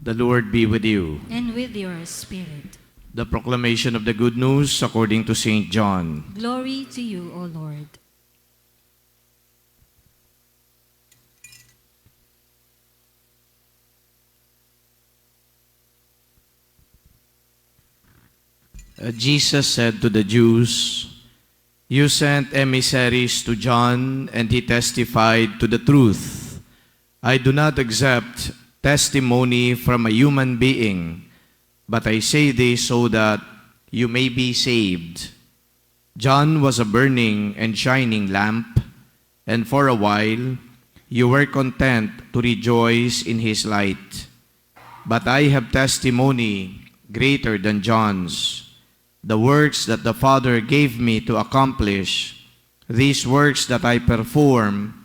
The Lord be with you. And with your spirit. The proclamation of the good news according to St. John. Glory to you, O Lord. Jesus said to the Jews, "You sent emissaries to John, and he testified to the truth. I do not accept testimony from a human being, but I say this so that you may be saved. John was a burning and shining lamp, and for a while you were content to rejoice in his light. But I have testimony greater than John's, the works that the Father gave me to accomplish. These works that I perform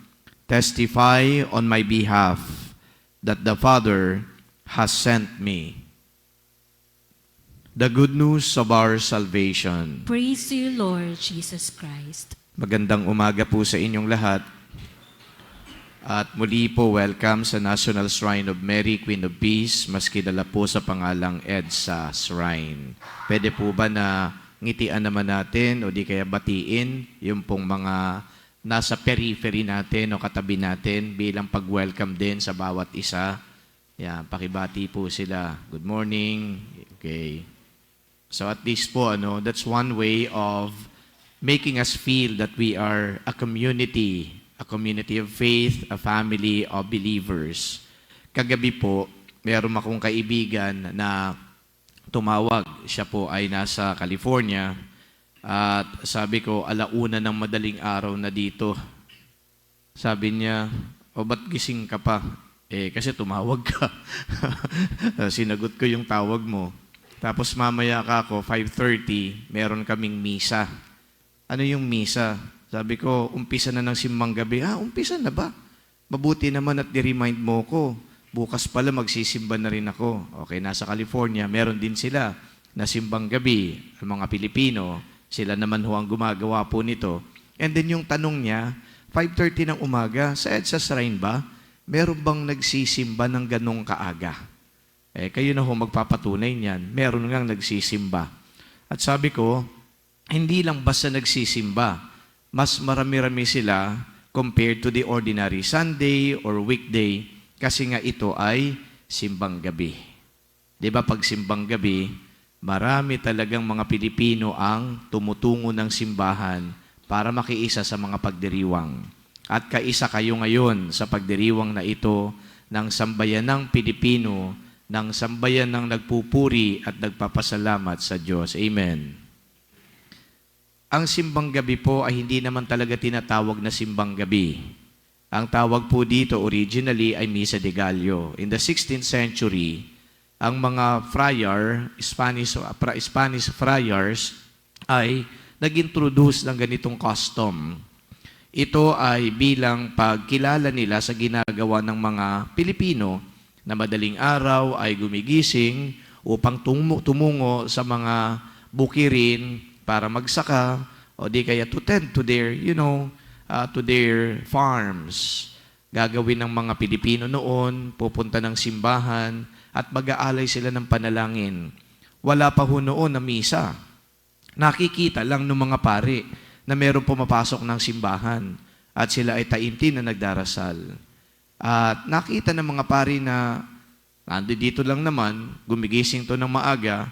testify on my behalf that the Father has sent me." The good news of our salvation. Praise to you, Lord Jesus Christ. Magandang umaga po sa inyong lahat. At muli po, welcome sa National Shrine of Mary, Queen of Peace, mas kilala po sa pangalang EDSA Shrine. Pwede po ba na ngitian naman natin o di kaya batiin yung pong mga nasa periphery natin o katabi natin bilang pag-welcome din sa bawat isa? Yan, pakibati po sila. Good morning. Okay. So at least po, that's one way of making us feel that we are a community of faith, a family of believers. Kagabi po, meron akong kaibigan na tumawag. Siya po ay nasa California at sabi ko, 1:00 ng madaling araw na dito. Sabi niya, ba't gising ka pa? Kasi tumawag ka. Sinagot ko yung tawag mo. Tapos mamaya ka ako, 5:30, meron kaming misa. Ano yung misa? Sabi ko, umpisa na ng simbang gabi. Umpisa na ba? Mabuti naman at di-remind mo ko. Bukas pala magsisimba na rin ako. Okay, nasa California, meron din sila na simbang gabi. Ang mga Pilipino, sila naman ho ang gumagawa po nito. And then yung tanong niya, 5:30 ng umaga, sa EDSA Shrine ba, meron bang nagsisimba ng ganong kaaga? Kayo na ho magpapatunay niyan. Meron ngang nagsisimba. At sabi ko, hindi lang basta nagsisimba, mas marami-rami sila compared to the ordinary Sunday or weekday kasi nga ito ay simbang gabi. Di ba pag simbang gabi, marami talagang mga Pilipino ang tumutungo ng simbahan para makiisa sa mga pagdiriwang. At kaisa kayo ngayon sa pagdiriwang na ito ng sambayanang Pilipino, ng sambayan ng nagpupuri at nagpapasalamat sa Diyos. Amen. Ang simbang gabi po ay hindi naman talaga tinatawag na simbang gabi. Ang tawag po dito originally ay Misa de Gallo. In the 16th century, ang mga Spanish friars ay nag-introduce ng ganitong custom. Ito ay bilang pagkilala nila sa ginagawa ng mga Pilipino na madaling araw ay gumigising upang tumungo sa mga bukirin para magsaka o di kaya to tend to their, to their farms. Gagawin ng mga Pilipino noon, pupunta ng simbahan at mag-aalay sila ng panalangin. Wala pa ho noon na misa. Nakikita lang ng mga pari na meron pumapasok ng simbahan at sila ay taimtim na nagdarasal. At nakita ng mga pari na dito lang naman, gumigising to ng maaga,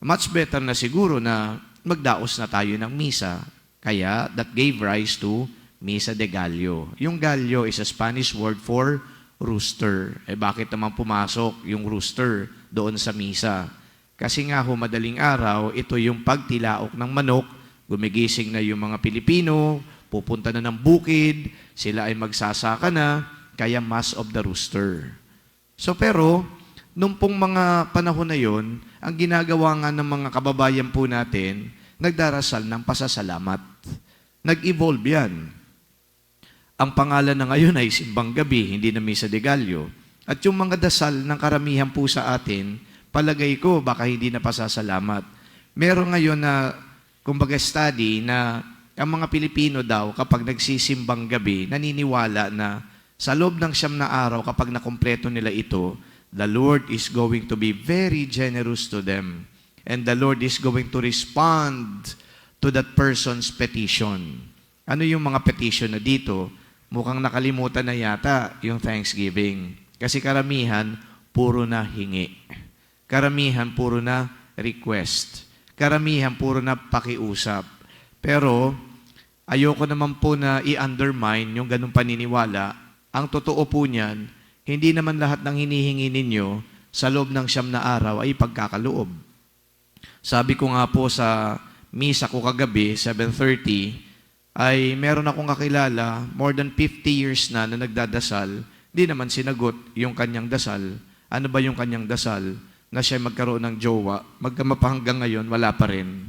much better na siguro na magdaos na tayo ng misa. Kaya, that gave rise to Misa de Gallo. Yung gallo is a Spanish word for rooster. Bakit naman pumasok yung rooster doon sa misa? Kasi nga madaling araw, ito yung pagtilaok ng manok, gumigising na yung mga Pilipino, pupunta na ng bukid, sila ay magsasaka na, kaya Mass of the Rooster. So pero, nung pong mga panahon na yon, ang ginagawa nga ng mga kababayan po natin, nagdarasal ng pasasalamat. Nag-evolve yan. Ang pangalan na ngayon ay simbang gabi, hindi na Misa de Gallo. At yung mga dasal ng karamihan po sa atin, palagay ko baka hindi na pasasalamat. Meron ngayon na, kumbaga study na ang mga Pilipino daw kapag nagsisimbang gabi, naniniwala na sa loob ng 9 na araw kapag nakumpleto nila ito, the Lord is going to be very generous to them. And the Lord is going to respond to that person's petition. Ano yung mga petition na dito? Mukhang nakalimutan na yata yung thanksgiving. Kasi karamihan, puro na hingi. Karamihan, puro na request. Karamihan, puro na pakiusap. Pero, ayoko naman po na i-undermine yung ganung paniniwala. Ang totoo po niyan, hindi naman lahat ng hinihingi ninyo sa loob ng 9 na araw ay pagkakaloob. Sabi ko nga po sa misa ko kagabi, 7:30, ay meron akong kakilala, more than 50 years na nagdadasal, di naman sinagot yung kanyang dasal. Ano ba yung kanyang dasal? Na siya magkaroon ng jowa, magkamapahanggang ngayon, wala pa rin.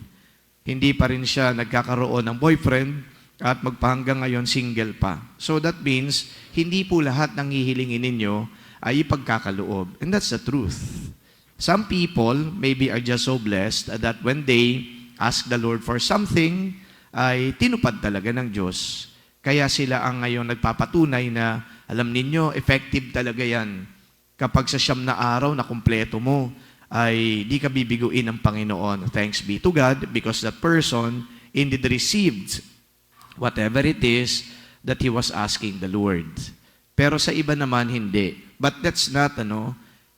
Hindi pa rin siya nagkakaroon ng boyfriend at magpahanggang ngayon single pa. So that means, hindi po lahat ng hihilingin ninyo ay ipagkakaloob. And that's the truth. Some people maybe are just so blessed that when they ask the Lord for something, ay tinupad talaga ng Diyos. Kaya sila ang ngayon nagpapatunay na, alam ninyo, effective talaga yan. Kapag sa 9 na araw na kumpleto mo, ay di ka bibiguin ng Panginoon. Thanks be to God, because that person indeed received whatever it is that he was asking the Lord. Pero sa iba naman, hindi. But that's not,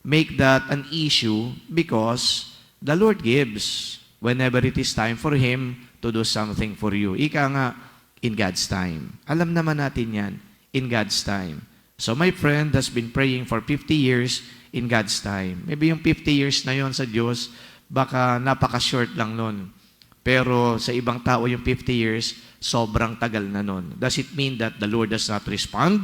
make that an issue, because the Lord gives whenever it is time for Him to do something for you. Ika nga, in God's time. Alam naman natin yan, in God's time. So my friend has been praying for 50 years in God's time. Maybe yung 50 years na yon sa Diyos, baka napaka-short lang nun. Pero sa ibang tao, yung 50 years, sobrang tagal na nun. Does it mean that the Lord does not respond?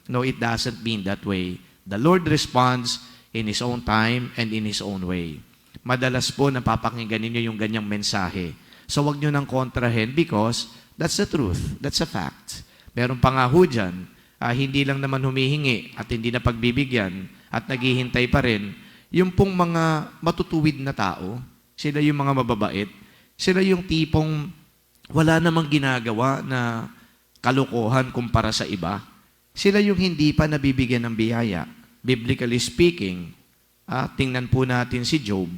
No, it doesn't mean that way. The Lord responds in His own time and in His own way. Madalas po napapakinggan ninyo yung ganyang mensahe. So wag nyo nang kontrahin, because that's the truth. That's a fact. Meron pa nga ho dyan, hindi lang naman humihingi at hindi na pagbibigyan at naghihintay pa rin. Yung pong mga matutuwid na tao, sila yung mga mababait, sila yung tipong wala namang ginagawa na kalokohan kumpara sa iba. Sila yung hindi pa nabibigyan ng biyaya. Biblically speaking, tingnan po natin si Job.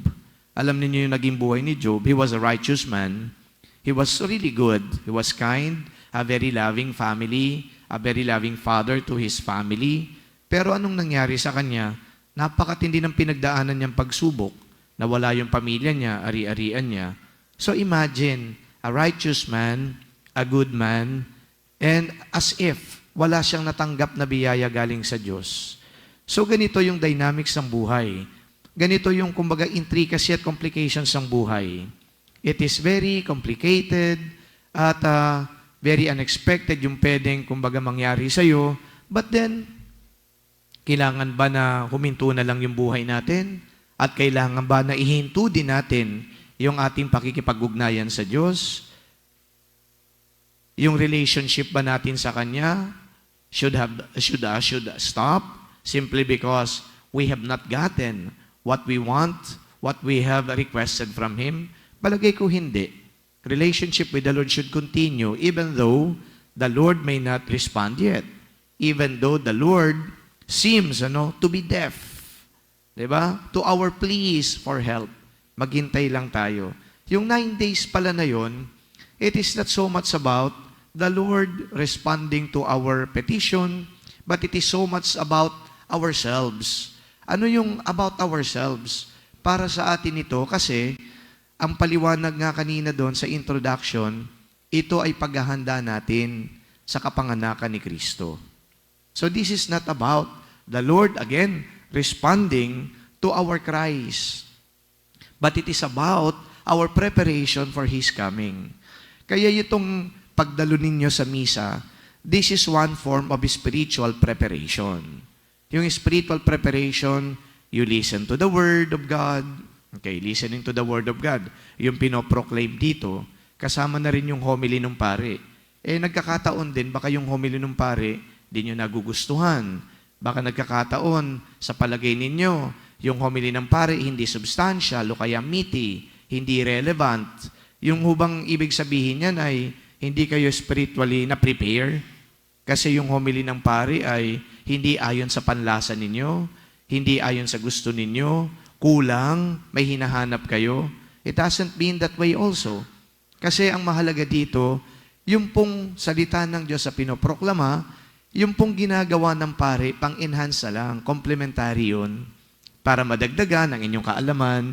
Alam niyo yung naging buhay ni Job. He was a righteous man. He was really good. He was kind, a very loving family, a very loving father to his family. Pero anong nangyari sa kanya? Napakatindi ng pinagdaanan niyang pagsubok. Nawala yung pamilya niya, ari-arian niya. So imagine, a righteous man, a good man, and as if wala siyang natanggap na biyaya galing sa Diyos. So ganito yung dynamics ng buhay. Ganito yung kumbaga intricacy at complications ng buhay. It is very complicated at very unexpected yung pwedeng kumbaga mangyari sa'yo. But then, kailangan ba na huminto na lang yung buhay natin? At kailangan ba na ihinto din natin yung ating pakikipag-ugnayan sa Diyos? Yung relationship ba natin sa Kanya should stop simply because we have not gotten what we want, what we have requested from Him? Palagay ko hindi. Relationship with the Lord should continue even though the Lord may not respond yet. Even though the Lord seems to be deaf. Diba? To our pleas for help. Maghintay lang tayo. Yung 9 days pala na yon, it is not so much about the Lord responding to our petition, but it is so much about ourselves. Ano yung about ourselves? Para sa atin ito, kasi ang paliwanag nga kanina doon sa introduction, ito ay paghahanda natin sa kapanganakan ni Kristo. So this is not about the Lord, again, responding to our cries. But it is about our preparation for His coming. Kaya itong pagdalo ninyo sa misa, this is one form of spiritual preparation. Yung spiritual preparation, you listen to the Word of God. Okay, listening to the Word of God. Yung pinoproclaim dito, kasama na rin yung homily ng pare. Nagkakataon din, baka yung homily ng pare, di nyo nagugustuhan. Baka nagkakataon, sa palagay ninyo, yung homily ng pare, hindi substantial o kaya meaty, hindi relevant. Yung hubang ibig sabihin yan ay, hindi kayo spiritually na-prepare. Kasi yung homily ng pare ay, hindi ayon sa panlasa ninyo, hindi ayon sa gusto ninyo, kulang, may hinahanap kayo, it doesn't mean that way also. Kasi ang mahalaga dito, yung pong salita ng Diyos sa pinoproklama, yung pong ginagawa ng pare, pang-enhance na lang, complementary yun, para madagdagan ang inyong kaalaman,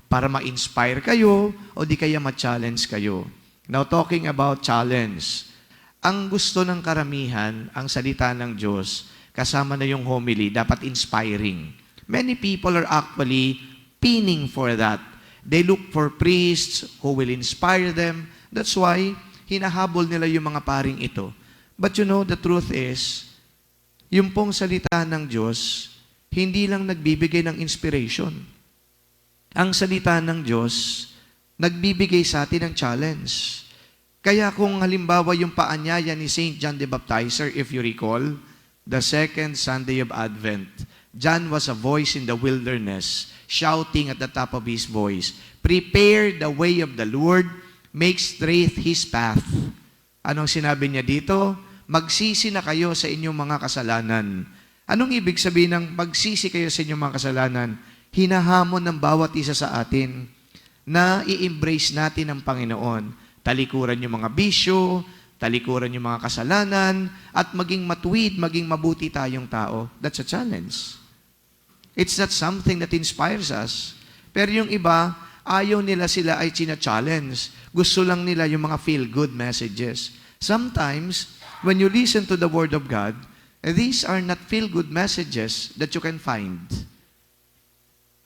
para ma-inspire kayo, o di kaya ma-challenge kayo. Now, talking about challenge, ang gusto ng karamihan, ang salita ng Diyos, kasama na yung homily, dapat inspiring. Many people are actually pining for that. They look for priests who will inspire them. That's why, hinahabol nila yung mga paring ito. But you know, the truth is, yung pong salita ng Diyos, hindi lang nagbibigay ng inspiration. Ang salita ng Diyos, nagbibigay sa atin ng challenge. Kaya kung halimbawa yung paanyaya ni St. John the Baptizer, if you recall, the second Sunday of Advent, John was a voice in the wilderness, shouting at the top of his voice, "Prepare the way of the Lord, make straight His path." Anong sinabi niya dito? Magsisi na kayo sa inyong mga kasalanan. Anong ibig sabihin ng magsisi kayo sa inyong mga kasalanan? Hinahamon ng bawat isa sa atin na i-embrace natin ang Panginoon. Talikuran yung mga bisyo, talikuran yung mga kasalanan, at maging matuwid, maging mabuti tayong tao. That's a challenge. It's not something that inspires us. Pero yung iba, ayaw nila sila ay china-challenge. Gusto lang nila yung mga feel-good messages. Sometimes, when you listen to the Word of God, these are not feel-good messages that you can find.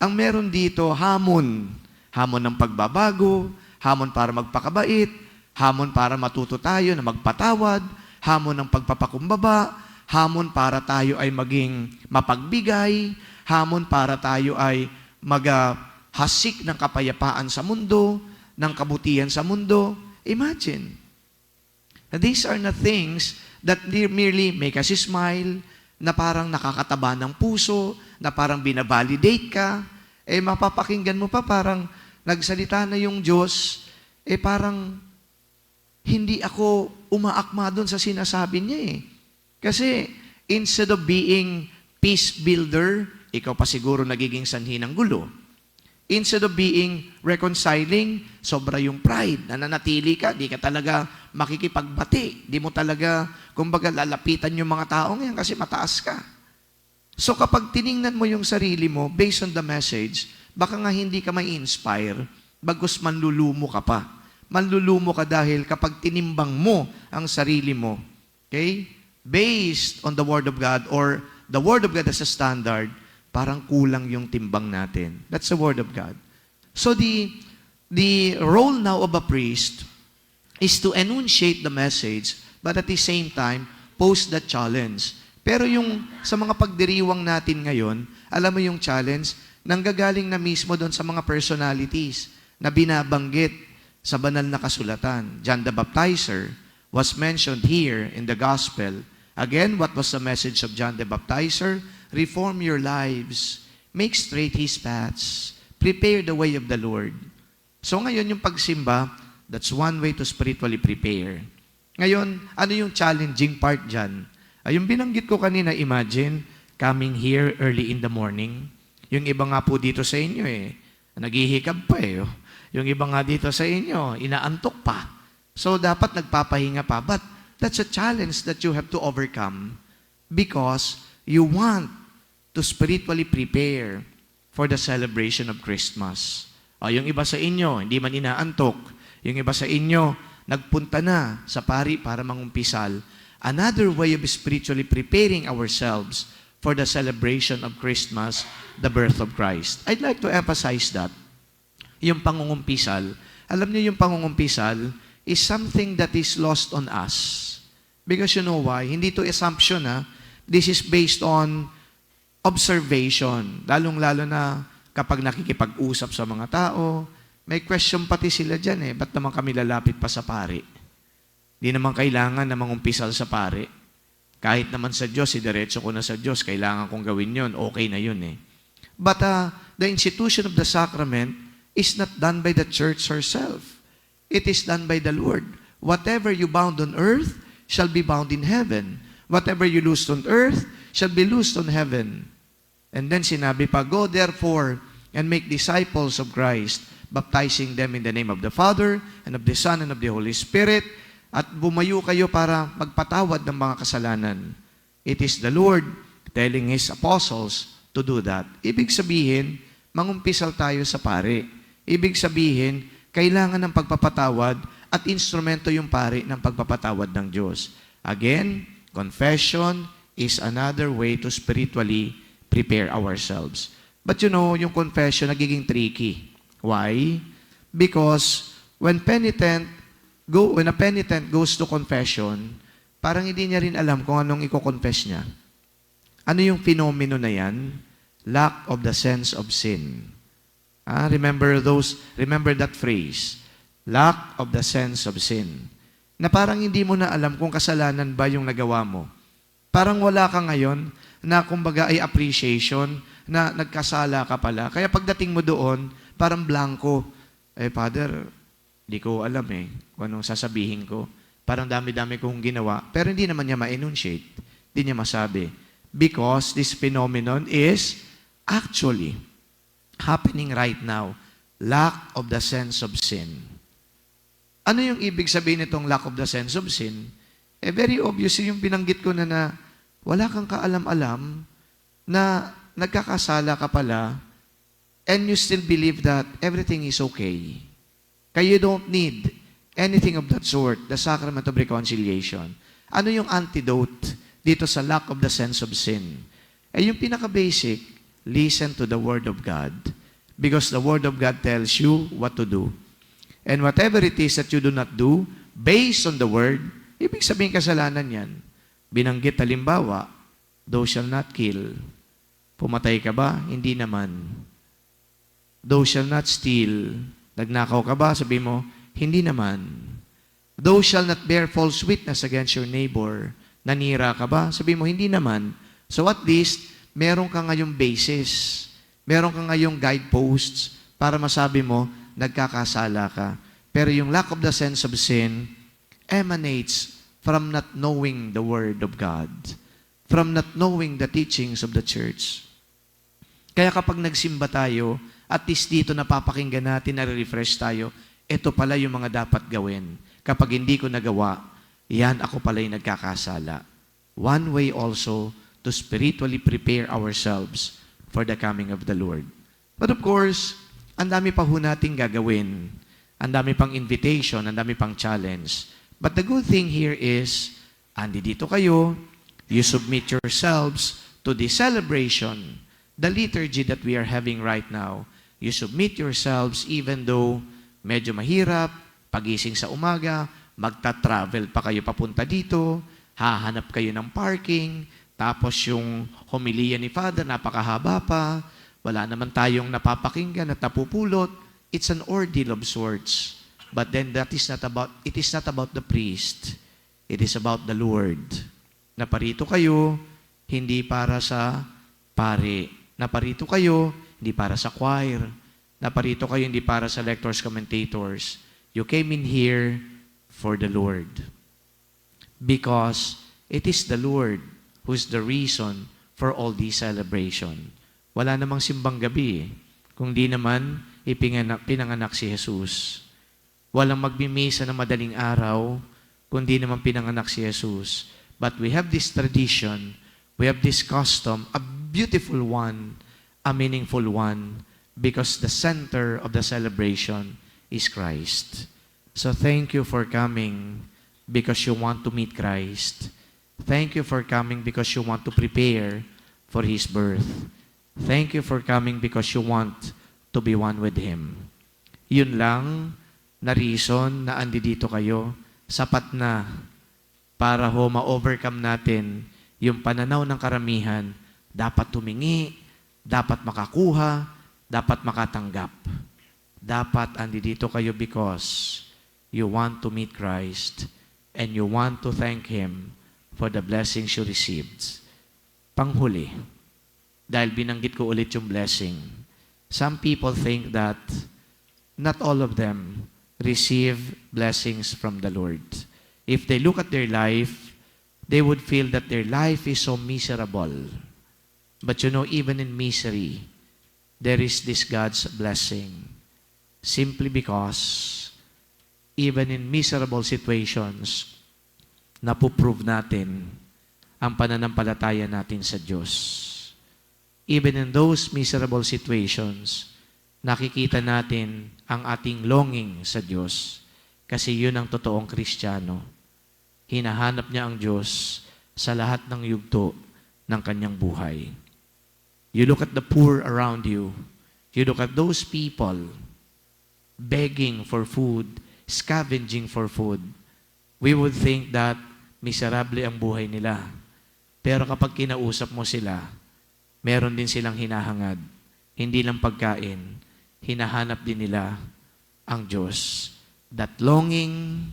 Ang meron dito, hamon. Hamon ng pagbabago, hamon para magpakabait, hamon para matuto tayo na magpatawad, hamon ng pagpapakumbaba, hamon para tayo ay maging mapagbigay, hamon para tayo ay maghasik ng kapayapaan sa mundo, ng kabutihan sa mundo. Imagine. These are not things that merely make us smile, na parang nakakataba ng puso, na parang binavalidate ka, mapapakinggan mo pa parang nagsalita na yung Diyos, parang hindi ako umaakma doon sa sinasabi niya eh. Kasi instead of being peace builder, ikaw pa siguro nagiging sanhi ng gulo. Instead of being reconciling, sobra yung pride, nananatili ka, di ka talaga makikipagbati, di mo talaga, kumbaga, lalapitan yung mga tao ngayon kasi mataas ka. So kapag tiningnan mo yung sarili mo, based on the message, baka nga hindi ka may inspire, bagkus manlulumo ka pa. Manlulumo ka dahil kapag tinimbang mo ang sarili mo, okay, based on the Word of God or the Word of God as a standard, parang kulang yung timbang natin. That's the Word of God. So the role now of a priest is to enunciate the message, but at the same time, pose the challenge. Pero yung sa mga pagdiriwang natin ngayon, alam mo yung challenge, nanggagaling na mismo doon sa mga personalities na binabanggit sa banal na kasulatan. John the Baptizer was mentioned here in the gospel. Again, what was the message of John the Baptizer? Reform your lives, make straight His paths, prepare the way of the Lord. So ngayon yung pagsimba, that's one way to spiritually prepare. Ngayon, ano yung challenging part dyan? Yung binanggit ko kanina, imagine, coming here early in the morning. Yung iba nga po dito sa inyo naghihikab pa oh. Yung iba nga dito sa inyo, inaantok pa. So dapat nagpapahinga pa. But that's a challenge that you have to overcome because you want to spiritually prepare for the celebration of Christmas. Yung iba sa inyo, hindi man inaantok. Yung iba sa inyo, nagpunta na sa pari para mangumpisal. Another way of spiritually preparing ourselves for the celebration of Christmas, the birth of Christ. I'd like to emphasize that. Yung pangungumpisal, alam niyo yung pangungumpisal is something that is lost on us. Because you know why? Hindi to assumption This is based on observation. Lalong-lalo na kapag nakikipag-usap sa mga tao, may question pati sila dyan ba't naman kami lalapit pa sa pari? Di naman kailangan na mangumpisal sa pari. Kahit naman sa Diyos, diretso ko na sa Diyos, kailangan kong gawin yun, okay na yun But the institution of the sacrament is not done by the church herself. It is done by the Lord. Whatever you bound on earth shall be bound in heaven. Whatever you loosed on earth shall be loosed on heaven. And then sinabi pa, "Go therefore and make disciples of Christ, baptizing them in the name of the Father, and of the Son, and of the Holy Spirit." At bumayo kayo para magpatawad ng mga kasalanan. It is the Lord telling His apostles to do that. Ibig sabihin, mangumpisal tayo sa pari. Ibig sabihin, kailangan ng pagpapatawad at instrumento yung pari ng pagpapatawad ng Diyos. Again, confession is another way to spiritually prepare ourselves. But you know, yung confession nagiging tricky. Why? Because when a penitent goes to confession, parang hindi niya rin alam kung anong i-confess niya. Ano yung fenomeno na yan? Lack of the sense of sin. Remember that phrase. Lack of the sense of sin. Na parang hindi mo na alam kung kasalanan ba yung nagawa mo. Parang wala ka ngayon na kumbaga ay appreciation na nagkasala ka pala. Kaya pagdating mo doon, parang blanco. Father, di ko alam kung anong sasabihin ko. Parang dami-dami kong ginawa. Pero hindi naman niya ma-enunciate. Hindi niya masabi. Because this phenomenon is actually happening right now. Lack of the sense of sin. Ano yung ibig sabihin nitong lack of the sense of sin? Very obvious yung binanggit ko na wala kang kaalam-alam na nagkakasala ka pala and you still believe that everything is okay. Kaya you don't need anything of that sort, the sacrament of reconciliation. Ano yung antidote dito sa lack of the sense of sin? Yung pinaka-basic, listen to the Word of God. Because the Word of God tells you what to do. And whatever it is that you do not do, based on the Word, ibig sabihin kasalanan yan. Binanggit halimbawa, thou shall not kill. Pumatay ka ba? Hindi naman. Thou shall not steal. Nagnakaw ka ba? Sabi mo, hindi naman. Thou shall not bear false witness against your neighbor. Nanira ka ba? Sabi mo, hindi naman. So at least, meron ka ngayong basis. Meron ka ngayong guideposts para masabi mo, nagkakasala ka. Pero yung lack of the sense of sin emanates from not knowing the Word of God. From not knowing the teachings of the church. Kaya kapag nagsimba tayo, at least dito napapakinggan natin, nare-refresh tayo, ito pala yung mga dapat gawin. Kapag hindi ko nagawa, yan ako pala yung nagkakasala. One way also to spiritually prepare ourselves for the coming of the Lord. But of course, ang dami pa ho nating gagawin. Ang dami pang invitation, ang dami pang challenge. But the good thing here is, andi dito kayo, you submit yourselves to the celebration, the liturgy that we are having right now. You submit yourselves even though medyo mahirap, pagising sa umaga, magta-travel pa kayo papunta dito, hahanap kayo ng parking, tapos yung homilya ni Father, napakahaba pa, wala naman tayong napapakinggan at napupulot. It's an ordeal of sorts. But then it is not about the priest. It is about the Lord. Naparito kayo, hindi para sa pari. Naparito kayo, hindi para sa choir. Naparito kayo, hindi para sa lectors, commentators. You came in here for the Lord. Because it is the Lord who's the reason for all these celebration. Wala namang simbang gabi kung di naman pinanganak si Jesus. Walang magmimisa ng madaling araw kung di naman pinanganak si Jesus. But we have this tradition, we have this custom, a beautiful one, a meaningful one, because the center of the celebration is Christ. So thank you for coming because you want to meet Christ. Thank you for coming because you want to prepare for His birth. Thank you for coming because you want to be one with Him. Yun lang na reason na andi dito kayo, sapat na para ma-overcome natin yung pananaw ng karamihan, dapat tumingi, dapat makakuha, dapat makatanggap. Dapat andi dito kayo because you want to meet Christ and you want to thank Him for the blessings you received. Panghuli, dahil binanggit ko ulit yung blessing, some people think that not all of them receive blessings from the Lord. If they look at their life, they would feel that their life is so miserable. But you know, even in misery, there is this God's blessing. Simply because, even in miserable situations, napuprove natin ang pananampalataya natin sa Diyos. Even in those miserable situations, nakikita natin ang ating longing sa Diyos. Kasi yun ang totoong Kristiyano. Hinahanap niya ang Diyos sa lahat ng yugto ng kanyang buhay. You look at the poor around you. You look at those people begging for food, scavenging for food. We would think that miserable ang buhay nila. Pero kapag kinausap mo sila, meron din silang hinahangad. Hindi lang pagkain, hinahanap din nila ang Diyos. That longing,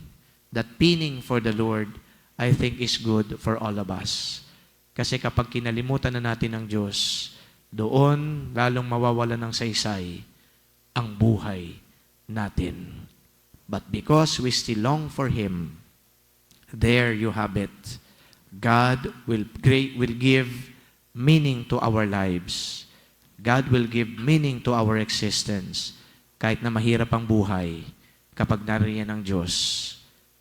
that pining for the Lord, I think is good for all of us. Kasi kapag kinalimutan na natin ang Diyos, doon lalong mawawala ng saysay ang buhay natin. But because we still long for Him, there you have it. God will give meaning to our lives. God will give meaning to our existence. Kahit na mahirap ang buhay, kapag nariyan ang Diyos,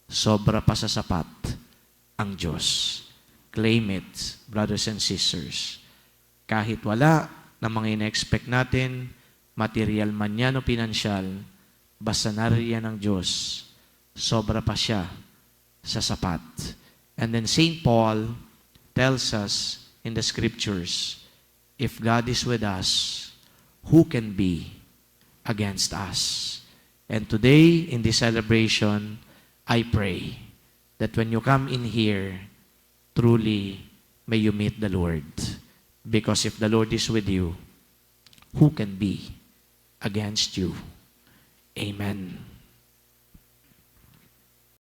sobra pa sa sapat ang Diyos. Claim it, brothers and sisters. Kahit wala na mga ina-expect natin, material man yan o pinansyal, basta nariyan ang Diyos, sobra pa siya sa sapat. And then St. Paul tells us in the scriptures, if God is with us, who can be against us? And today, in this celebration, I pray that when you come in here, truly may you meet the Lord. Because if the Lord is with you, who can be against you? Amen.